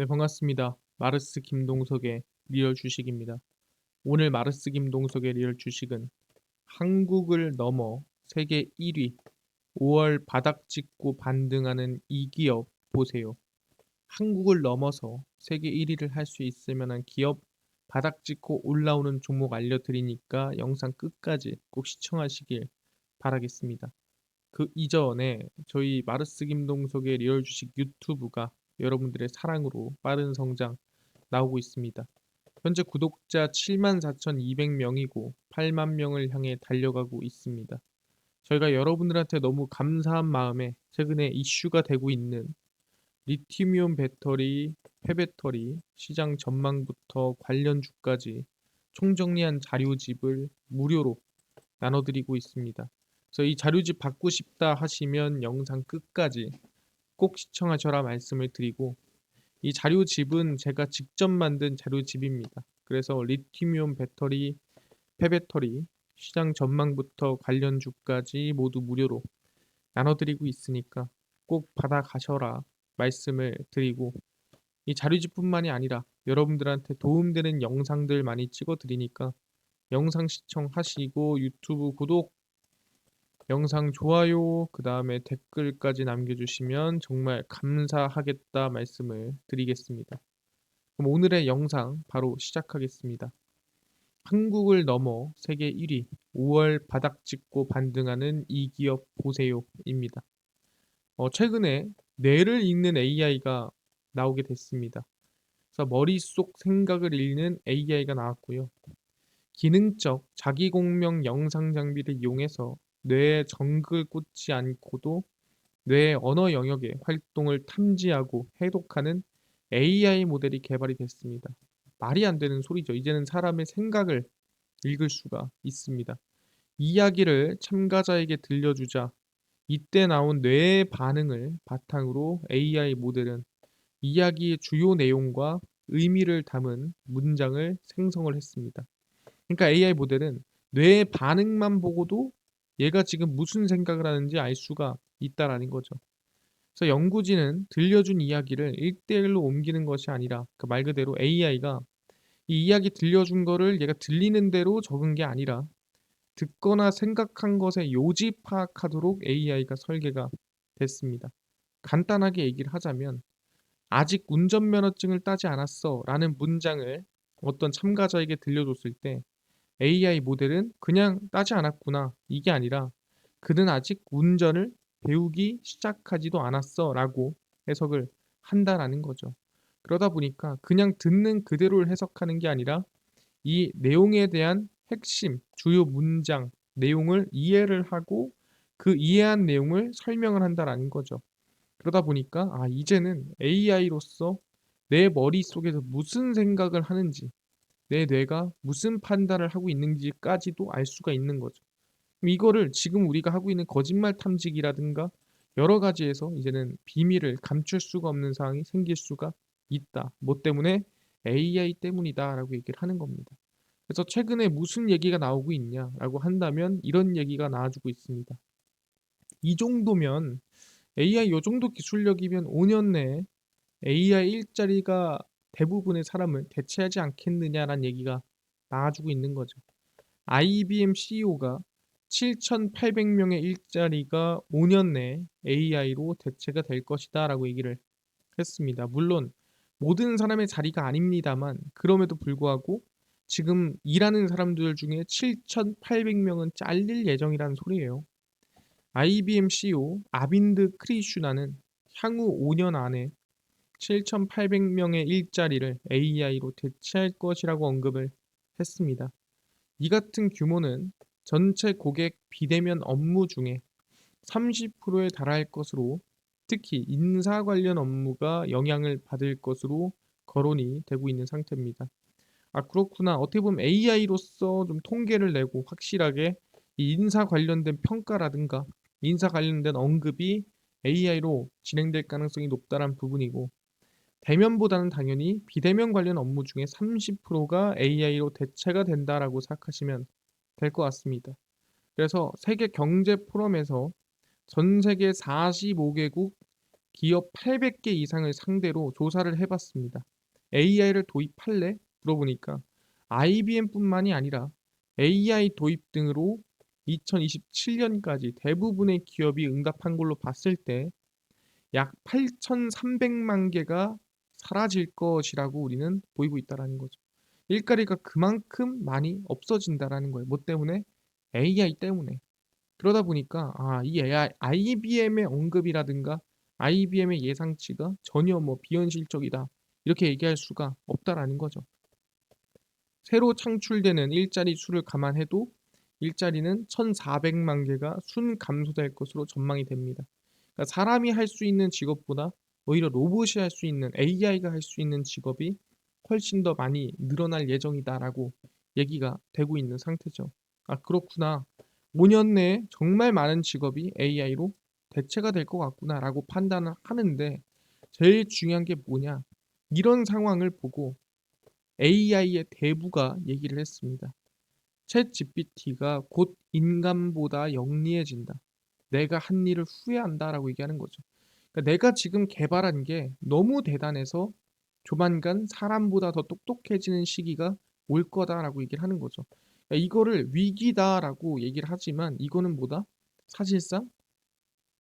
네, 반갑습니다. 마르스 김동석의 리얼 주식입니다. 오늘 마르스 김동석의 리얼 주식은 한국을 넘어 세계 1위, 5월 바닥 찍고 반등하는 이 기업 보세요. 한국을 넘어서 세계 1위를 할 수 있을 만한 기업 바닥 찍고 올라오는 종목 알려드리니까 영상 끝까지 꼭 시청하시길 바라겠습니다. 그 이전에 저희 마르스 김동석의 리얼 주식 유튜브가 여러분들의 사랑으로 빠른 성장 나오고 있습니다. 현재 구독자 74,200명이고 8만 명을 향해 달려가고 있습니다. 저희가 여러분들한테 너무 감사한 마음에 최근에 이슈가 되고 있는 리튬이온 배터리, 폐배터리, 시장 전망부터 관련주까지 총정리한 자료집을 무료로 나눠드리고 있습니다. 그래서 이 자료집 받고 싶다 하시면 영상 끝까지 꼭 시청하셔라 말씀을 드리고, 이 자료집은 제가 직접 만든 자료집입니다. 그래서 리튬이온 배터리, 폐배터리, 시장 전망부터 관련주까지 모두 무료로 나눠드리고 있으니까 꼭 받아가셔라 말씀을 드리고, 이 자료집뿐만이 아니라 여러분들한테 도움되는 영상들 많이 찍어드리니까 영상 시청하시고 유튜브 구독, 영상 좋아요, 그 다음에 댓글까지 남겨주시면 정말 감사하겠다 말씀을 드리겠습니다. 그럼 오늘의 영상 바로 시작하겠습니다. 한국을 넘어 세계 1위, 5월 바닥 찍고 반등하는 이 기업 보세요입니다. 최근에 뇌를 읽는 AI가 나오게 됐습니다. 그래서 머릿속 생각을 읽는 AI가 나왔고요. 기능적 자기공명 영상 장비를 이용해서 뇌에 정글 꽂지 않고도 뇌의 언어 영역의 활동을 탐지하고 해독하는 AI 모델이 개발이 됐습니다. 말이 안 되는 소리죠. 이제는 사람의 생각을 읽을 수가 있습니다. 이야기를 참가자에게 들려주자 이때 나온 뇌의 반응을 바탕으로 AI 모델은 이야기의 주요 내용과 의미를 담은 문장을 생성을 했습니다. 그러니까 AI 모델은 뇌의 반응만 보고도 얘가 지금 무슨 생각을 하는지 알 수가 있다라는 거죠. 그래서 연구진은 들려준 이야기를 1대1로 옮기는 것이 아니라 그 말 그대로 AI가 이 이야기 들려준 거를 얘가 들리는 대로 적은 게 아니라 듣거나 생각한 것의 요지 파악하도록 AI가 설계가 됐습니다. 간단하게 얘기를 하자면 아직 운전면허증을 따지 않았어 라는 문장을 어떤 참가자에게 들려줬을 때 AI 모델은 그냥 따지 않았구나 이게 아니라 그는 아직 운전을 배우기 시작하지도 않았어 라고 해석을 한다라는 거죠. 그러다 보니까 그냥 듣는 그대로를 해석하는 게 아니라 이 내용에 대한 핵심, 주요 문장, 내용을 이해를 하고 그 이해한 내용을 설명을 한다라는 거죠. 그러다 보니까 이제는 AI로서 내 머릿속에서 무슨 생각을 하는지, 내 뇌가 무슨 판단을 하고 있는지까지도 알 수가 있는 거죠. 그럼 이거를 지금 우리가 하고 있는 거짓말 탐지기라든가 여러 가지에서 이제는 비밀을 감출 수가 없는 상황이 생길 수가 있다. 뭐 때문에? AI 때문이다라고 얘기를 하는 겁니다. 그래서 최근에 무슨 얘기가 나오고 있냐라고 한다면 이런 얘기가 나와주고 있습니다. 이 정도면 AI 요 정도 기술력이면 5년 내에 AI 일자리가 대부분의 사람을 대체하지 않겠느냐라는 얘기가 나와주고 있는 거죠. IBM CEO가 7,800명의 일자리가 5년 내에 AI로 대체가 될 것이다라고 얘기를 했습니다. 물론 모든 사람의 자리가 아닙니다만 그럼에도 불구하고 지금 일하는 사람들 중에 7,800명은 잘릴 예정이라는 소리예요. IBM CEO 아빈드 크리슈나는 향후 5년 안에 7,800명의 일자리를 AI로 대체할 것이라고 언급을 했습니다. 이 같은 규모는 전체 고객 비대면 업무 중에 30%에 달할 것으로, 특히 인사 관련 업무가 영향을 받을 것으로 거론이 되고 있는 상태입니다. 그렇구나. 어떻게 보면 AI로서 좀 통계를 내고 확실하게 이 인사 관련된 평가라든가 인사 관련된 언급이 AI로 진행될 가능성이 높다는 부분이고, 대면보다는 당연히 비대면 관련 업무 중에 30%가 AI로 대체가 된다라고 생각하시면 될 것 같습니다. 그래서 세계 경제 포럼에서 전 세계 45개국 기업 800개 이상을 상대로 조사를 해봤습니다. AI를 도입할래? 물어보니까 IBM뿐만이 아니라 AI 도입 등으로 2027년까지 대부분의 기업이 응답한 걸로 봤을 때 약 8,300만 개가 사라질 것이라고 우리는 보이고 있다라는 거죠. 일자리가 그만큼 많이 없어진다라는 거예요. 뭐 때문에? AI 때문에. 그러다 보니까 이 AI, IBM의 언급이라든가 IBM의 예상치가 전혀 뭐 비현실적이다. 이렇게 얘기할 수가 없다라는 거죠. 새로 창출되는 일자리 수를 감안해도 일자리는 1,400만 개가 순 감소될 것으로 전망이 됩니다. 그러니까 사람이 할 수 있는 직업보다 오히려 로봇이 할 수 있는 AI가 할 수 있는 직업이 훨씬 더 많이 늘어날 예정이다라고 얘기가 되고 있는 상태죠. 그렇구나. 5년 내에 정말 많은 직업이 AI로 대체가 될 것 같구나라고 판단을 하는데 제일 중요한 게 뭐냐? 이런 상황을 보고 AI의 대부가 얘기를 했습니다. 챗 GPT가 곧 인간보다 영리해진다. 내가 한 일을 후회한다라고 얘기하는 거죠. 그러니까 내가 지금 개발한 게 너무 대단해서 조만간 사람보다 더 똑똑해지는 시기가 올 거다라고 얘기를 하는 거죠. 그러니까 이거를 위기다라고 얘기를 하지만 이거는 뭐다? 사실상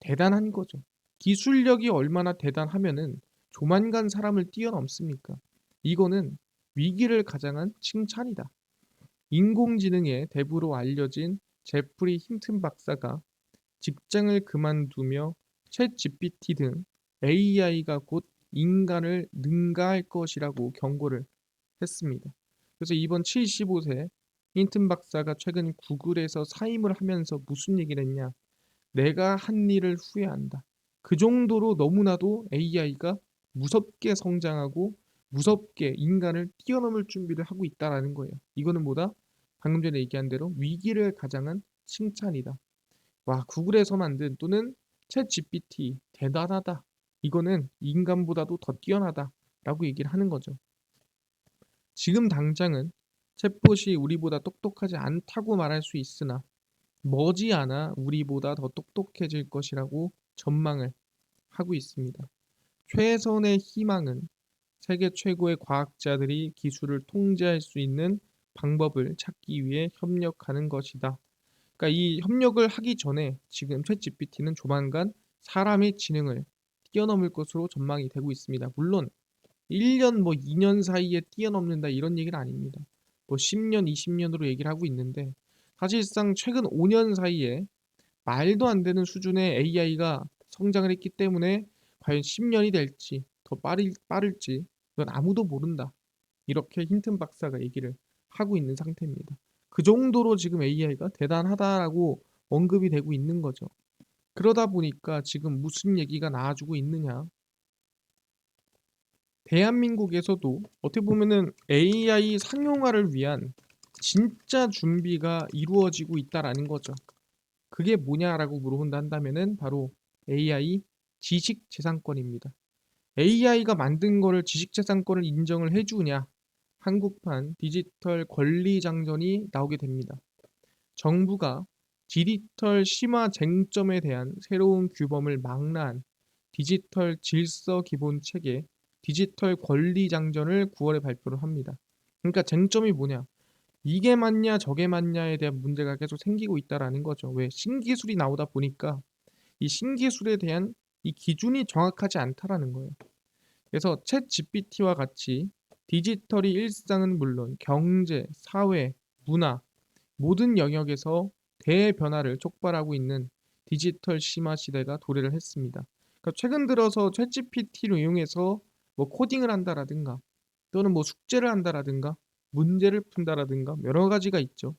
대단한 거죠. 기술력이 얼마나 대단하면은 조만간 사람을 뛰어넘습니까? 이거는 위기를 가장한 칭찬이다. 인공지능의 대부로 알려진 제프리 힌튼 박사가 직장을 그만두며 챗 GPT 등 AI가 곧 인간을 능가할 것이라고 경고를 했습니다. 그래서 이번 75세 힌튼 박사가 최근 구글에서 사임을 하면서 무슨 얘기를 했냐? 내가 한 일을 후회한다. 그 정도로 너무나도 AI가 무섭게 성장하고 무섭게 인간을 뛰어넘을 준비를 하고 있다라는 거예요. 이거는 뭐다? 방금 전에 얘기한 대로 위기를 가장한 칭찬이다. 와, 구글에서 만든 또는 챗 GPT 대단하다. 이거는 인간보다도 더 뛰어나다라고 얘기를 하는 거죠. 지금 당장은 챗봇이 우리보다 똑똑하지 않다고 말할 수 있으나 머지않아 우리보다 더 똑똑해질 것이라고 전망을 하고 있습니다. 최선의 희망은 세계 최고의 과학자들이 기술을 통제할 수 있는 방법을 찾기 위해 협력하는 것이다. 그러니까 이 협력을 하기 전에 지금 챗GPT는 조만간 사람의 지능을 뛰어넘을 것으로 전망이 되고 있습니다. 물론 1년 뭐 2년 사이에 뛰어넘는다 이런 얘기는 아닙니다. 뭐 10년, 20년으로 얘기를 하고 있는데 사실상 최근 5년 사이에 말도 안 되는 수준의 AI가 성장을 했기 때문에 과연 10년이 될지 더 빠를지 그건 아무도 모른다. 이렇게 힌튼 박사가 얘기를 하고 있는 상태입니다. 그 정도로 지금 AI가 대단하다라고 언급이 되고 있는 거죠. 그러다 보니까 지금 무슨 얘기가 나와주고 있느냐. 대한민국에서도 어떻게 보면은 AI 상용화를 위한 진짜 준비가 이루어지고 있다라는 거죠. 그게 뭐냐라고 물어본다 한다면은 바로 AI 지식재산권입니다. AI가 만든 거를 지식재산권을 인정을 해주냐? 한국판 디지털 권리장전이 나오게 됩니다. 정부가 디지털 심화 쟁점에 대한 새로운 규범을 망라한 디지털 질서 기본 체계 디지털 권리장전을 9월에 발표를 합니다. 그러니까 쟁점이 뭐냐? 이게 맞냐 저게 맞냐에 대한 문제가 계속 생기고 있다라는 거죠. 왜? 신기술이 나오다 보니까 이 신기술에 대한 이 기준이 정확하지 않다라는 거예요. 그래서 챗 GPT와 같이 디지털이 일상은 물론 경제, 사회, 문화 모든 영역에서 대변화를 촉발하고 있는 디지털 심화 시대가 도래를 했습니다. 그러니까 최근 들어서 챗 GPT를 이용해서 뭐 코딩을 한다라든가 또는 뭐 숙제를 한다라든가 문제를 푼다라든가 여러 가지가 있죠.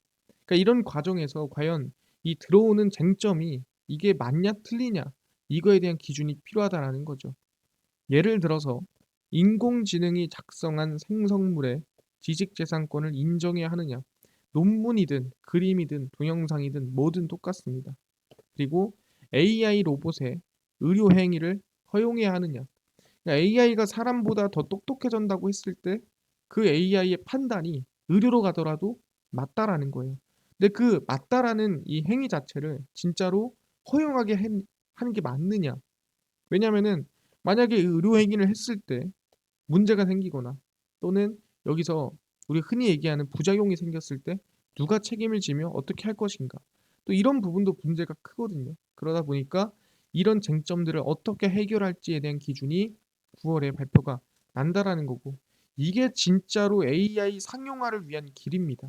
그러니까 이런 과정에서 과연 이 들어오는 쟁점이 이게 맞냐 틀리냐 이거에 대한 기준이 필요하다라는 거죠. 예를 들어서 인공지능이 작성한 생성물의 지식재산권을 인정해야 하느냐 논문이든 그림이든 동영상이든 뭐든 똑같습니다. 그리고 AI 로봇의 의료 행위를 허용해야 하느냐 AI가 사람보다 더 똑똑해진다고 했을 때 그 AI의 판단이 의료로 가더라도 맞다라는 거예요. 근데 그 맞다라는 이 행위 자체를 진짜로 허용하게 하는 게 맞느냐? 왜냐면은 만약에 의료 행위를 했을 때 문제가 생기거나 또는 여기서 우리 흔히 얘기하는 부작용이 생겼을 때 누가 책임을 지며 어떻게 할 것인가. 또 이런 부분도 문제가 크거든요. 그러다 보니까 이런 쟁점들을 어떻게 해결할지에 대한 기준이 9월에 발표가 난다라는 거고, 이게 진짜로 AI 상용화를 위한 길입니다.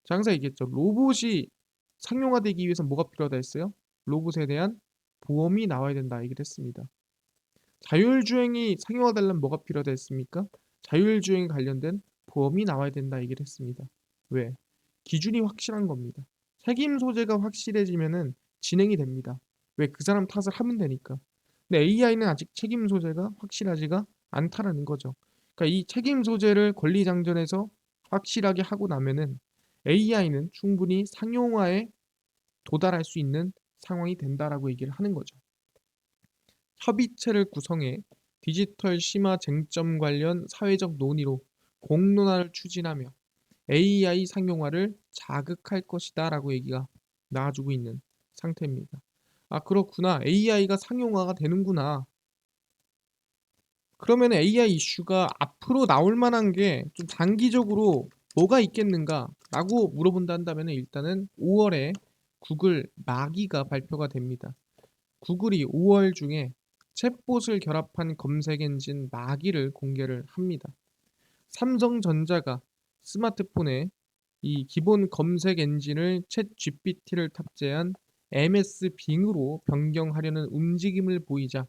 자, 항상 얘기했죠. 로봇이 상용화되기 위해서 뭐가 필요하다 했어요? 로봇에 대한 보험이 나와야 된다 얘기를 했습니다. 자율주행이 상용화되려면 뭐가 필요하다 했습니까? 자율주행 관련된 보험이 나와야 된다 얘기를 했습니다. 왜? 기준이 확실한 겁니다. 책임 소재가 확실해지면은 진행이 됩니다. 왜? 그 사람 탓을 하면 되니까. 근데 AI는 아직 책임 소재가 확실하지가 않다라는 거죠. 그러니까 이 책임 소재를 권리장전에서 확실하게 하고 나면은 AI는 충분히 상용화에 도달할 수 있는 상황이 된다라고 얘기를 하는 거죠. 협의체를 구성해 디지털 심화 쟁점 관련 사회적 논의로 공론화를 추진하며 AI 상용화를 자극할 것이다 라고 얘기가 나와주고 있는 상태입니다. 아, 그렇구나. AI가 상용화가 되는구나. 그러면 AI 이슈가 앞으로 나올 만한 게 좀 장기적으로 뭐가 있겠는가 라고 물어본다 한다면 일단은 5월에 구글 마기가 발표가 됩니다. 구글이 5월 중에 챗봇을 결합한 검색 엔진 마기를 공개를 합니다. 삼성전자가 스마트폰에 이 기본 검색 엔진을 챗 GPT를 탑재한 MS 빙으로 변경하려는 움직임을 보이자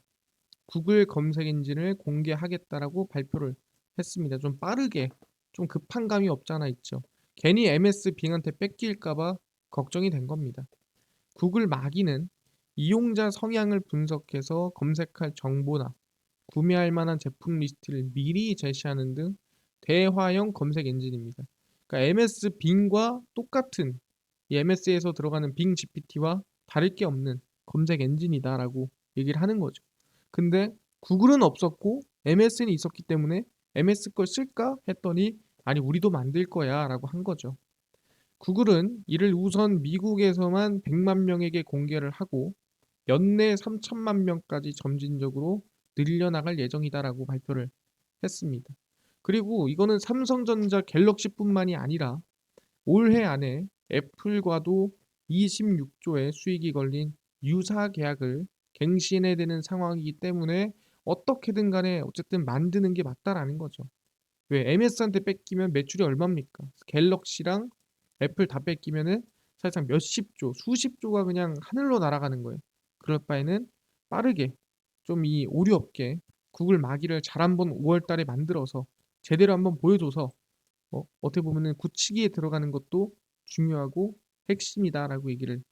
구글 검색 엔진을 공개하겠다라고 발표를 했습니다. 좀 빠르게, 좀 급한 감이 없잖아 있죠. 괜히 MS 빙한테 뺏길까봐 걱정이 된 겁니다. 구글 마기는 이용자 성향을 분석해서 검색할 정보나 구매할 만한 제품 리스트를 미리 제시하는 등 대화형 검색 엔진입니다. 그러니까 MS 빙과 똑같은 이 MS에서 들어가는 빙 GPT와 다를 게 없는 검색 엔진이다라고 얘기를 하는 거죠. 근데 구글은 없었고 MS는 있었기 때문에 MS 걸 쓸까 했더니 아니 우리도 만들 거야라고 한 거죠. 구글은 이를 우선 미국에서만 100만 명에게 공개를 하고 연내 3천만 명까지 점진적으로 늘려나갈 예정이다라고 발표를 했습니다. 그리고 이거는 삼성전자 갤럭시뿐만이 아니라 올해 안에 애플과도 26조의 수익이 걸린 유사 계약을 갱신해야 되는 상황이기 때문에 어떻게든 간에 어쨌든 만드는 게 맞다라는 거죠. 왜? MS한테 뺏기면 매출이 얼마입니까? 갤럭시랑 애플 다 뺏기면은 사실상 몇십 조, 수십 조가 그냥 하늘로 날아가는 거예요. 그럴 바에는 빠르게 좀 이 오류 없게 구글 마기를 잘 한번 5월 달에 만들어서 제대로 한번 보여줘서 어떻게 보면은 굳히기에 들어가는 것도 중요하고 핵심이다라고 얘기를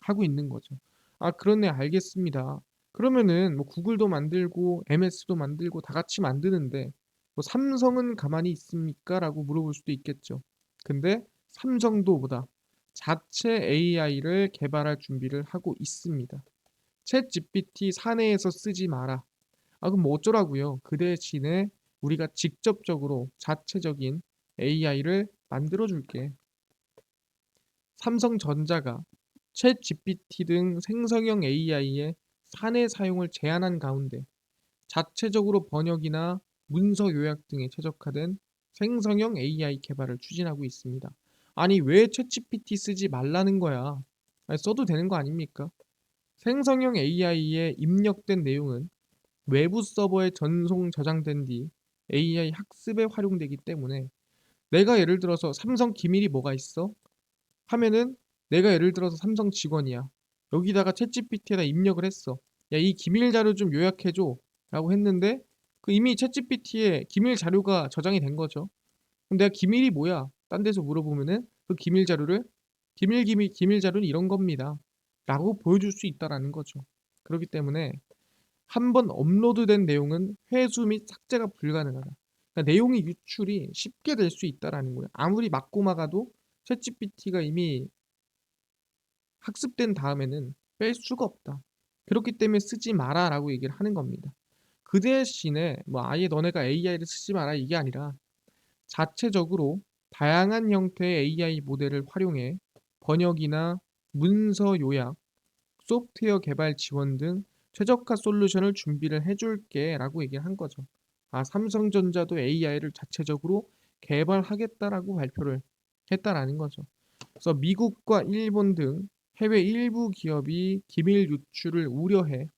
하고 있는 거죠. 아, 그렇네, 알겠습니다. 그러면은 뭐 구글도 만들고 MS도 만들고 다 같이 만드는데 뭐 삼성은 가만히 있습니까? 라고 물어볼 수도 있겠죠. 근데 삼성도 보다 자체 AI를 개발할 준비를 하고 있습니다. 챗 GPT 사내에서 쓰지 마라. 아, 그럼 뭐 어쩌라고요? 그 대신에 우리가 직접적으로 자체적인 AI를 만들어 줄게. 삼성전자가 챗 GPT 등 생성형 AI의 사내 사용을 제한한 가운데 자체적으로 번역이나 문서 요약 등에 최적화된 생성형 AI 개발을 추진하고 있습니다. 아니, 왜 챗GPT 쓰지 말라는 거야? 아니, 써도 되는 거 아닙니까? 생성형 AI에 입력된 내용은 외부 서버에 전송 저장된 뒤 AI 학습에 활용되기 때문에 내가 예를 들어서 삼성 기밀이 뭐가 있어? 하면은 내가 예를 들어서 삼성 직원이야. 여기다가 챗GPT에다 입력을 했어. 야, 이 기밀 자료 좀 요약해줘. 라고 했는데 그 이미 챗GPT에 기밀 자료가 저장이 된 거죠. 그럼 내가 기밀이 뭐야? 딴 데서 물어보면은 그 기밀 자료를 기밀 자료는 이런 겁니다. 라고 보여줄 수 있다라는 거죠. 그렇기 때문에 한 번 업로드된 내용은 회수 및 삭제가 불가능하다. 그러니까 내용의 유출이 쉽게 될 수 있다라는 거예요. 아무리 맞고 막아도 챗GPT가 이미 학습된 다음에는 뺄 수가 없다. 그렇기 때문에 쓰지 마라라고 얘기를 하는 겁니다. 그 대신에 뭐 아예 너네가 AI를 쓰지 마라 이게 아니라 자체적으로 다양한 형태의 AI 모델을 활용해 번역이나 문서 요약, 소프트웨어 개발 지원 등 최적화 솔루션을 준비를 해줄게 라고 얘기를 한 거죠. 삼성전자도 AI를 자체적으로 개발하겠다라고 발표를 했다라는 거죠. 그래서 미국과 일본 등 해외 일부 기업이 기밀 유출을 우려해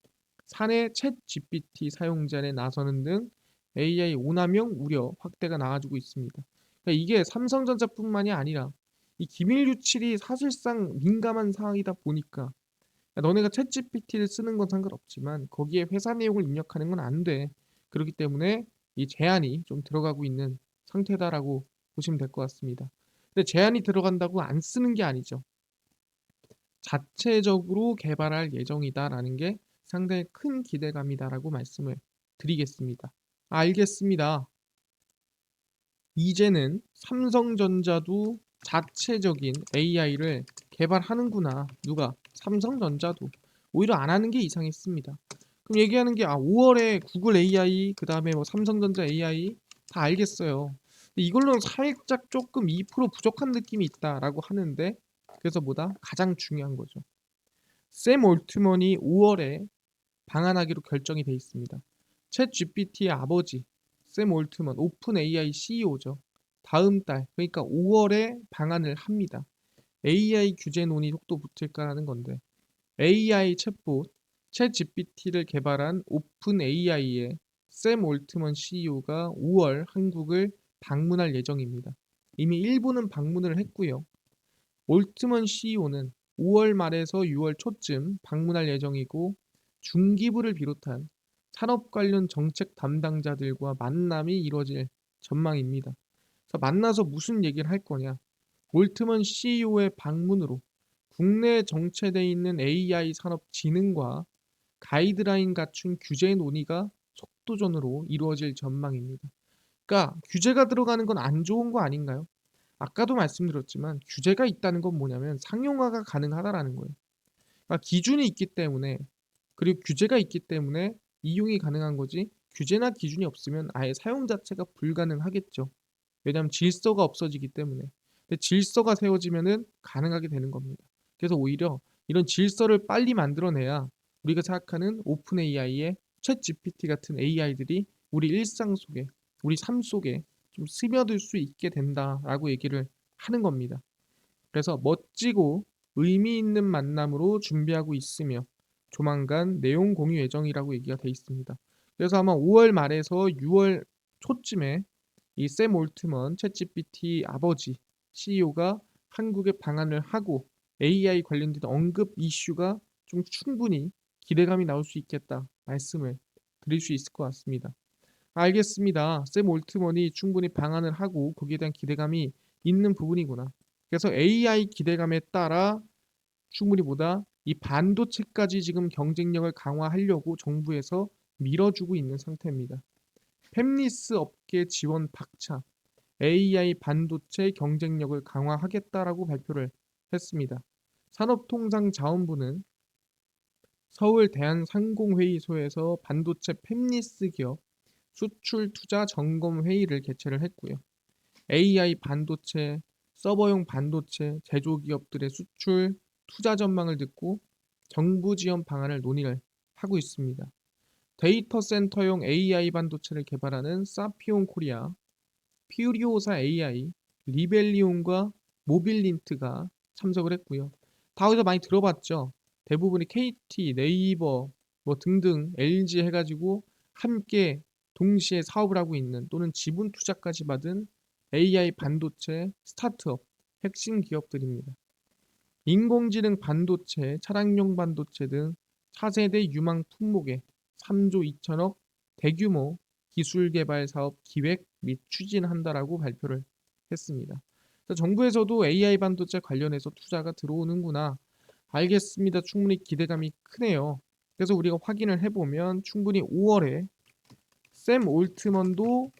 사내 챗 GPT 사용자에 나서는 등 AI 오남용 우려 확대가 나아지고 있습니다. 그러니까 이게 삼성전자뿐만이 아니라 이 기밀 유출이 사실상 민감한 사항이다 보니까 너네가 챗 GPT를 쓰는 건 상관없지만 거기에 회사 내용을 입력하는 건 안 돼. 그렇기 때문에 이 제한이 좀 들어가고 있는 상태다라고 보시면 될 것 같습니다. 근데 제한이 들어간다고 안 쓰는 게 아니죠. 자체적으로 개발할 예정이다라는 게 상당히 큰 기대감이다라고 말씀을 드리겠습니다. 알겠습니다. 이제는 삼성전자도 자체적인 AI를 개발하는구나. 누가? 삼성전자도. 오히려 안 하는 게 이상했습니다. 그럼 얘기하는 게 5월에 구글 AI, 그 다음에 뭐 삼성전자 AI 다 알겠어요. 근데 이걸로는 살짝 조금 2% 부족한 느낌이 있다라고 하는데 그래서 뭐다? 가장 중요한 거죠. 샘 올트먼이 5월에 방한하기로 결정이 돼 있습니다. 챗 GPT의 아버지 샘 올트먼 오픈 AI CEO죠. 다음 달 그러니까 5월에 방한을 합니다. AI 규제 논의 속도 붙을까라는 건데 AI 챗봇 챗 GPT를 개발한 오픈 AI의 샘 올트먼 CEO가 5월 한국을 방문할 예정입니다. 이미 일부는 방문을 했고요. 올트먼 CEO는 5월 말에서 6월 초쯤 방문할 예정이고 중기부를 비롯한 산업 관련 정책 담당자들과 만남이 이루어질 전망입니다. 그래서 만나서 무슨 얘기를 할 거냐? 올트먼 CEO의 방문으로 국내에 정체되어 있는 AI 산업 진흥과 가이드라인 갖춘 규제 논의가 속도전으로 이루어질 전망입니다. 그러니까 규제가 들어가는 건 안 좋은 거 아닌가요? 아까도 말씀드렸지만 규제가 있다는 건 뭐냐면 상용화가 가능하다라는 거예요. 그러니까 기준이 있기 때문에 그리고 규제가 있기 때문에 이용이 가능한 거지 규제나 기준이 없으면 아예 사용 자체가 불가능하겠죠. 왜냐하면 질서가 없어지기 때문에. 근데 질서가 세워지면은 가능하게 되는 겁니다. 그래서 오히려 이런 질서를 빨리 만들어내야 우리가 생각하는 오픈 AI의 챗 GPT 같은 AI들이 우리 일상 속에, 우리 삶 속에 좀 스며들 수 있게 된다라고 얘기를 하는 겁니다. 그래서 멋지고 의미 있는 만남으로 준비하고 있으며 조만간 내용 공유 예정이라고 얘기가 돼 있습니다. 그래서 아마 5월 말에서 6월 초쯤에 이 샘 올트먼 챗GPT 아버지 CEO가 한국에 방한을 하고 AI 관련된 언급 이슈가 좀 충분히 기대감이 나올 수 있겠다 말씀을 드릴 수 있을 것 같습니다. 알겠습니다. 샘 올트먼이 충분히 방한을 하고 거기에 대한 기대감이 있는 부분이구나. 그래서 AI 기대감에 따라 충분히 보다 이 반도체까지 지금 경쟁력을 강화하려고 정부에서 밀어주고 있는 상태입니다. 팹리스 업계 지원 박차, AI 반도체 경쟁력을 강화하겠다라고 발표를 했습니다. 산업통상자원부는 서울 대한상공회의소에서 반도체 팹리스 기업 수출 투자 점검 회의를 개최를 했고요. AI 반도체, 서버용 반도체 제조 기업들의 수출 투자 전망을 듣고 정부 지원 방안을 논의를 하고 있습니다. 데이터 센터용 AI 반도체를 개발하는 사피온 코리아, 퓨리오사 AI, 리벨리온과 모빌린트가 참석을 했고요. 다 어디서 많이 들어봤죠? 대부분이 KT, 네이버 뭐 등등 LG 해가지고 함께 동시에 사업을 하고 있는 또는 지분 투자까지 받은 AI 반도체 스타트업 핵심 기업들입니다. 인공지능 반도체, 차량용 반도체 등 차세대 유망 품목에 3조 2천억 대규모 기술 개발 사업 기획 및 추진한다라고 발표를 했습니다. 그래서 정부에서도 AI 반도체 관련해서 투자가 들어오는구나. 알겠습니다. 충분히 기대감이 크네요. 그래서 우리가 확인을 해보면 충분히 5월에 샘 올트먼도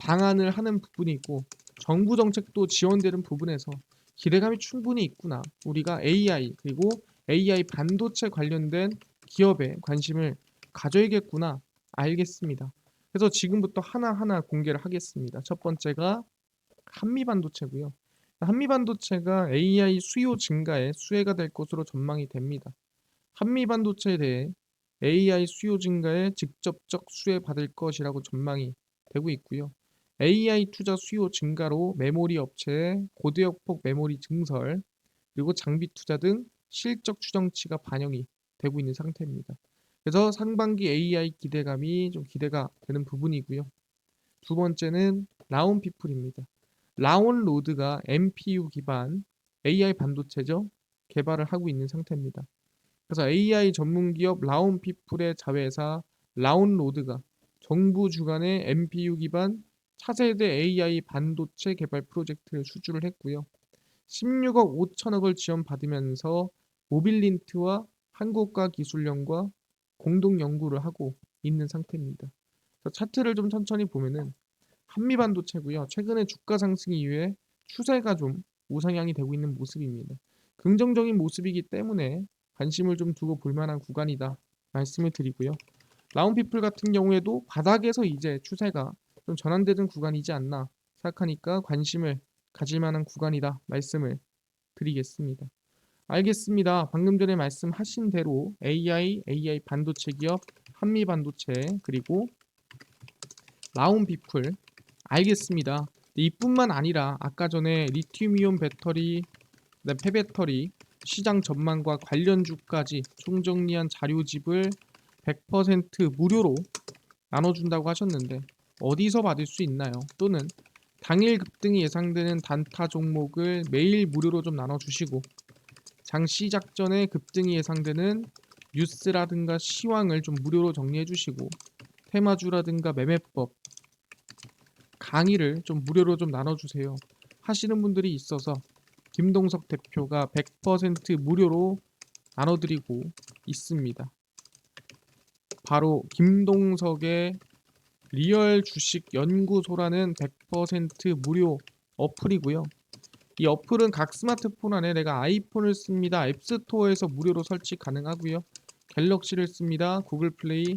방한을 하는 부분이 있고 정부 정책도 지원되는 부분에서 기대감이 충분히 있구나. 우리가 AI 그리고 AI 반도체 관련된 기업에 관심을 가져야겠구나. 알겠습니다. 그래서 지금부터 하나하나 공개를 하겠습니다. 첫 번째가 한미반도체고요. 한미반도체가 AI 수요 증가에 수혜가 될 것으로 전망이 됩니다. 한미반도체에 대해 AI 수요 증가에 직접적 수혜받을 것이라고 전망이 되고 있고요. AI 투자 수요 증가로 메모리 업체의 고대역폭 메모리 증설, 그리고 장비 투자 등 실적 추정치가 반영이 되고 있는 상태입니다. 그래서 상반기 AI 기대감이 좀 기대가 되는 부분이고요. 두 번째는 라온피플입니다. 라온로드가 NPU 기반 AI 반도체죠. 개발을 하고 있는 상태입니다. 그래서 AI 전문 기업 라온피플의 자회사 라온로드가 정부 주관의 NPU 기반 차세대 AI 반도체 개발 프로젝트를 수주를 했고요. 16억 5천억을 지원받으면서 모빌린트와 한국과기술연과 공동 연구를 하고 있는 상태입니다. 그래서 차트를 좀 천천히 보면은 한미반도체고요. 최근에 주가 상승 이후에 추세가 좀 우상향이 되고 있는 모습입니다. 긍정적인 모습이기 때문에 관심을 좀 두고 볼 만한 구간이다 말씀을 드리고요. 라운피플 같은 경우에도 바닥에서 이제 추세가 좀 전환되는 구간이지 않나 생각하니까 관심을 가질 만한 구간이다 말씀을 드리겠습니다. 알겠습니다. 방금 전에 말씀하신 대로 AI 반도체 기업 한미반도체 그리고 라온피플 알겠습니다. 이뿐만 아니라 아까 전에 리튬이온 배터리, 폐배터리 시장 전망과 관련주까지 총정리한 자료집을 100% 무료로 나눠준다고 하셨는데 어디서 받을 수 있나요? 또는 당일 급등이 예상되는 단타 종목을 매일 무료로 좀 나눠주시고 장 시작 전에 급등이 예상되는 뉴스라든가 시황을 좀 무료로 정리해주시고 테마주라든가 매매법 강의를 좀 무료로 좀 나눠주세요 하시는 분들이 있어서 김동석 대표가 100% 무료로 나눠드리고 있습니다. 바로 김동석의 리얼 주식 연구소라는 100% 무료 어플이고요. 이 어플은 각 스마트폰 안에 내가 아이폰을 씁니다. 앱스토어에서 무료로 설치 가능하고요. 갤럭시를 씁니다. 구글 플레이,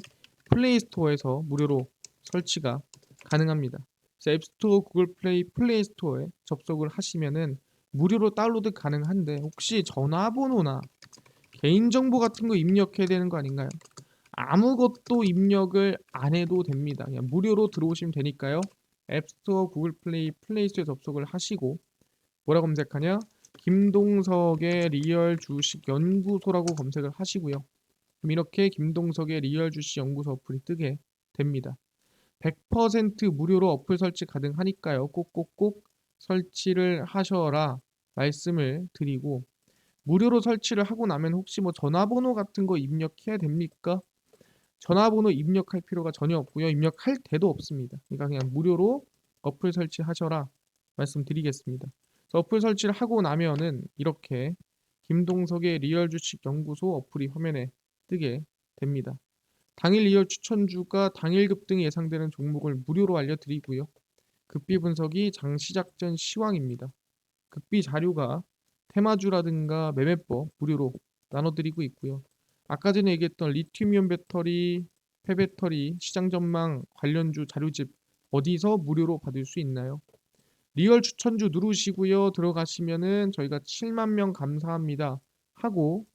플레이 스토어에서 무료로 설치가 가능합니다. 그래서 앱스토어, 구글 플레이, 플레이 스토어에 접속을 하시면은 무료로 다운로드 가능한데 혹시 전화번호나 개인정보 같은 거 입력해야 되는 거 아닌가요? 아무것도 입력을 안 해도 됩니다. 그냥 무료로 들어오시면 되니까요. 앱스토어, 구글 플레이, 플레이 스토어에 접속을 하시고 뭐라 검색하냐? 김동석의 리얼 주식 연구소라고 검색을 하시고요. 그럼 이렇게 김동석의 리얼 주식 연구소 어플이 뜨게 됩니다. 100% 무료로 어플 설치 가능하니까요. 꼭꼭꼭 설치를 하셔라 말씀을 드리고 무료로 설치를 하고 나면 혹시 뭐 전화번호 같은 거 입력해야 됩니까? 전화번호 입력할 필요가 전혀 없고요. 입력할 데도 없습니다. 그러니까 그냥 무료로 어플 설치하셔라 말씀드리겠습니다. 어플 설치를 하고 나면은 이렇게 김동석의 리얼 주식 연구소 어플이 화면에 뜨게 됩니다. 당일 리얼 추천주가 당일 급등이 예상되는 종목을 무료로 알려드리고요. 급비 분석이 장 시작 전 시황입니다. 급비 자료가 테마주라든가 매매법 무료로 나눠드리고 있고요. 아까 전에 얘기했던 리튬이온 배터리, 폐배터리 시장 전망 관련주 자료집 어디서 무료로 받을 수 있나요? 리얼 추천주 누르시고요. 들어가시면은 저희가 7만 명 감사합니다 하고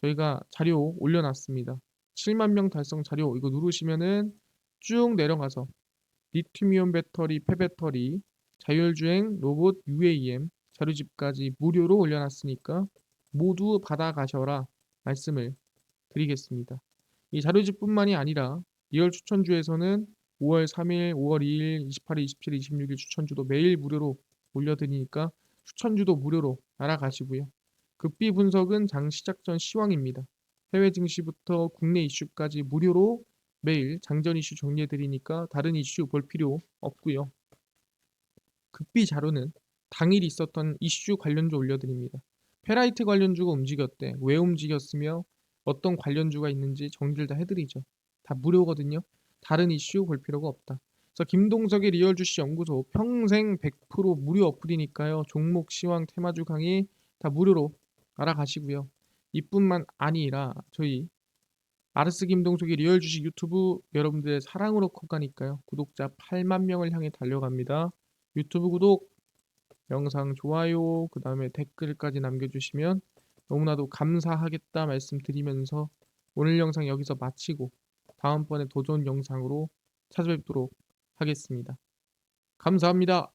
저희가 자료 올려놨습니다. 7만 명 달성 자료 이거 누르시면은 쭉 내려가서 리튬이온 배터리, 폐배터리, 자율주행 로봇 UAM 자료집까지 무료로 올려놨으니까 모두 받아가셔라 말씀을 드리겠습니다. 이 자료집뿐만이 아니라 리얼 추천주에서는 5월 3일, 5월 2일, 28일, 27일, 26일 추천주도 매일 무료로 올려드리니까 추천주도 무료로 알아가시고요. 급비 분석은 장 시작 전 시황입니다. 해외 증시부터 국내 이슈까지 무료로 매일 장전 이슈 정리해드리니까 다른 이슈 볼 필요 없고요. 급비 자료는 당일 있었던 이슈 관련주 올려드립니다. 페라이트 관련주가 움직였대. 왜 움직였으며 어떤 관련주가 있는지 정리를 다 해드리죠. 다 무료거든요. 다른 이슈 볼 필요가 없다. 그래서 김동석의 리얼 주식 연구소 평생 100% 무료 어플이니까요. 종목 시황 테마주 강의 다 무료로 알아가시고요. 이뿐만 아니라 저희 아르스 김동석의 리얼 주식 유튜브 여러분들의 사랑으로 커가니까요. 구독자 8만 명을 향해 달려갑니다. 유튜브 구독, 영상 좋아요, 그 다음에 댓글까지 남겨주시면 너무나도 감사하겠다 말씀드리면서 오늘 영상 여기서 마치고 다음번에 더 좋은 영상으로 찾아뵙도록 하겠습니다. 감사합니다.